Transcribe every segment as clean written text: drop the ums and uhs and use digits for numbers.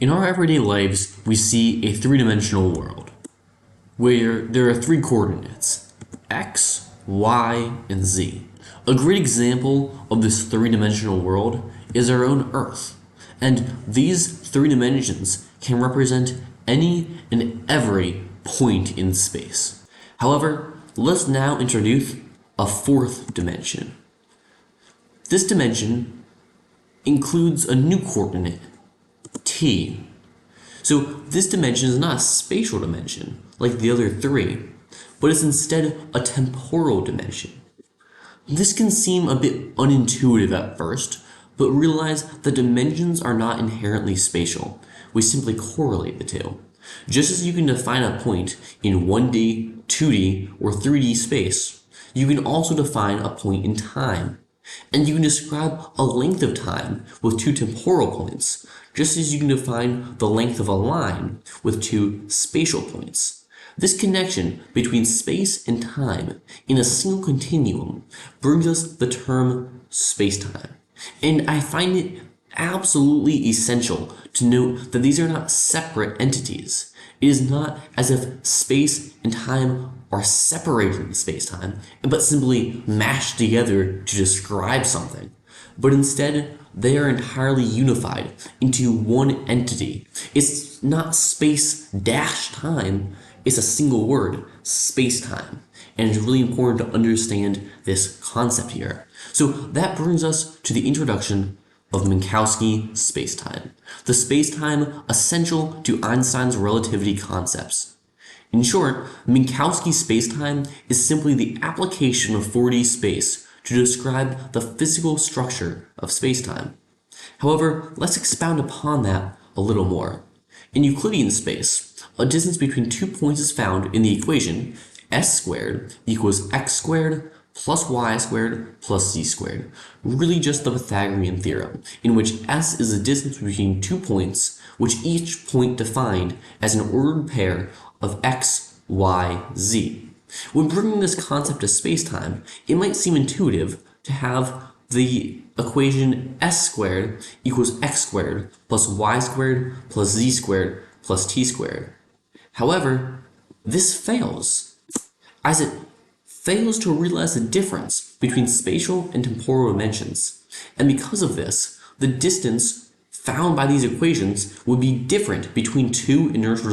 In our everyday lives, we see a three-dimensional world where there are three coordinates, x, y, and z. A great example of this three-dimensional world is our own Earth, and these three dimensions can represent any and every point in space. However, let's now introduce a fourth dimension. This dimension includes a new coordinate, t. So this dimension is not a spatial dimension like the other three, but is instead a temporal dimension. This can seem a bit unintuitive at first, but realize that dimensions are not inherently spatial. We simply correlate the two. Just as you can define a point in 1D, 2D, or 3D space, you can also define a point in time. And you can describe a length of time with two temporal points, just as you can define the length of a line with two spatial points. This connection between space and time in a single continuum brings us the term spacetime. And I find it absolutely essential to note that these are not separate entities. It is not as if space and time are separated in space-time, but simply mashed together to describe something. But instead, they are entirely unified into one entity. It's not space-time, it's a single word, space-time. And it's really important to understand this concept here. So that brings us to the introduction of Minkowski spacetime, the spacetime essential to Einstein's relativity concepts. In short, Minkowski spacetime is simply the application of 4D space to describe the physical structure of spacetime. However, let's expound upon that a little more. In Euclidean space, a distance between 2 points is found in the equation s squared equals x squared plus y squared plus z squared, really just the Pythagorean theorem, in which s is the distance between 2 points, which each point defined as an ordered pair of x, y, z. When bringing this concept to spacetime, it might seem intuitive to have the equation s squared equals x squared plus y squared plus z squared plus t squared. However, this fails, as it fails to realize the difference between spatial and temporal dimensions. And because of this, the distance found by these equations would be different between two inertial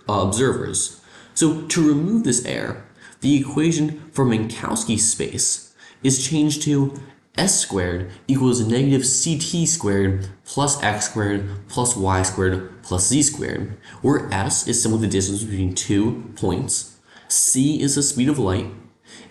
observers. So to remove this error, the equation for Minkowski space is changed to s squared equals negative ct squared plus x squared plus y squared plus z squared, where s is simply the distance between 2 points, c is the speed of light,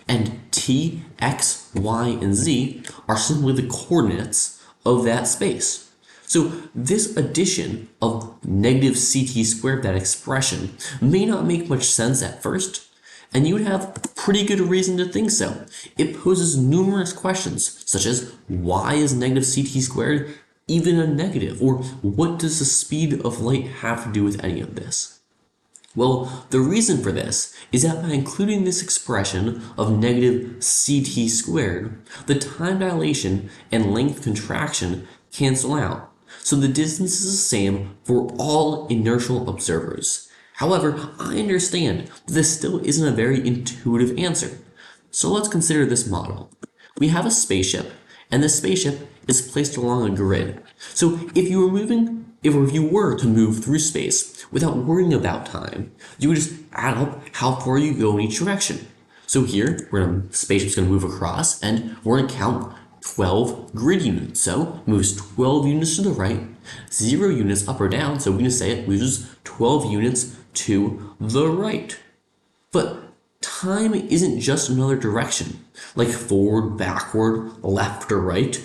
and t, x, y, and z are simply the coordinates of that space. So this addition of negative ct squared, that expression, may not make much sense at first, and you would have pretty good reason to think so. It poses numerous questions, such as why is negative ct squared even a negative, or what does the speed of light have to do with any of this? Well, the reason for this is that by including this expression of negative ct squared, the time dilation and length contraction cancel out, so the distance is the same for all inertial observers. However, I understand that this still isn't a very intuitive answer. So let's consider this model. We have a spaceship, and this spaceship is placed along a grid. So if you were to move through space without worrying about time, you would just add up how far you go in each direction. So here, the spaceship's going to move across, and we're going to count 12 grid units. So it moves 12 units to the right, 0 units up or down, so we're going to say it moves 12 units to the right. But time isn't just another direction, like forward, backward, left, or right.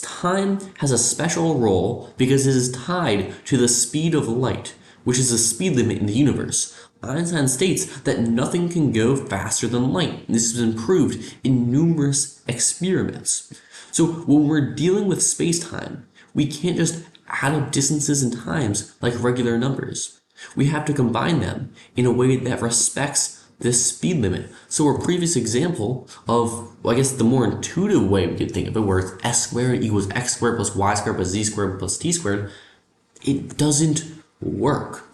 Time has a special role because it is tied to the speed of light, which is the speed limit in the universe. Einstein states that nothing can go faster than light. This has been proved in numerous experiments. So when we're dealing with space-time, we can't just add up distances and times like regular numbers. We have to combine them in a way that respects this speed limit. So our previous example of, well, I guess the more intuitive way we could think of it, where s squared equals x squared plus y squared plus z squared plus t squared, it doesn't work?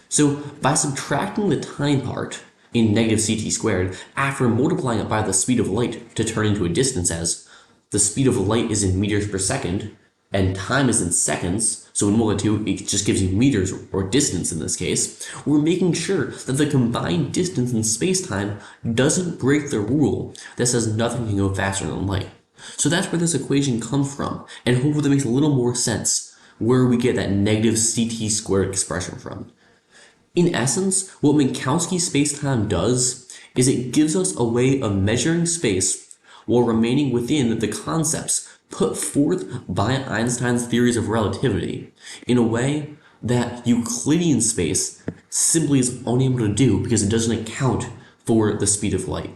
So by subtracting the time part in negative ct squared after multiplying it by the speed of light to turn into a distance, as the speed of light is in meters per second and time is in seconds, so in multitude it just gives you meters or distance in this case, we're making sure that the combined distance in space-time doesn't break the rule that says nothing can go faster than light. So that's where this equation comes from, and hopefully that makes a little more sense where we get that negative ct squared expression from. In essence, what Minkowski spacetime does is it gives us a way of measuring space while remaining within the concepts put forth by Einstein's theories of relativity in a way that Euclidean space simply is unable to do because it doesn't account for the speed of light.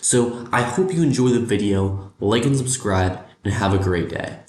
So I hope you enjoy the video, like and subscribe, and have a great day.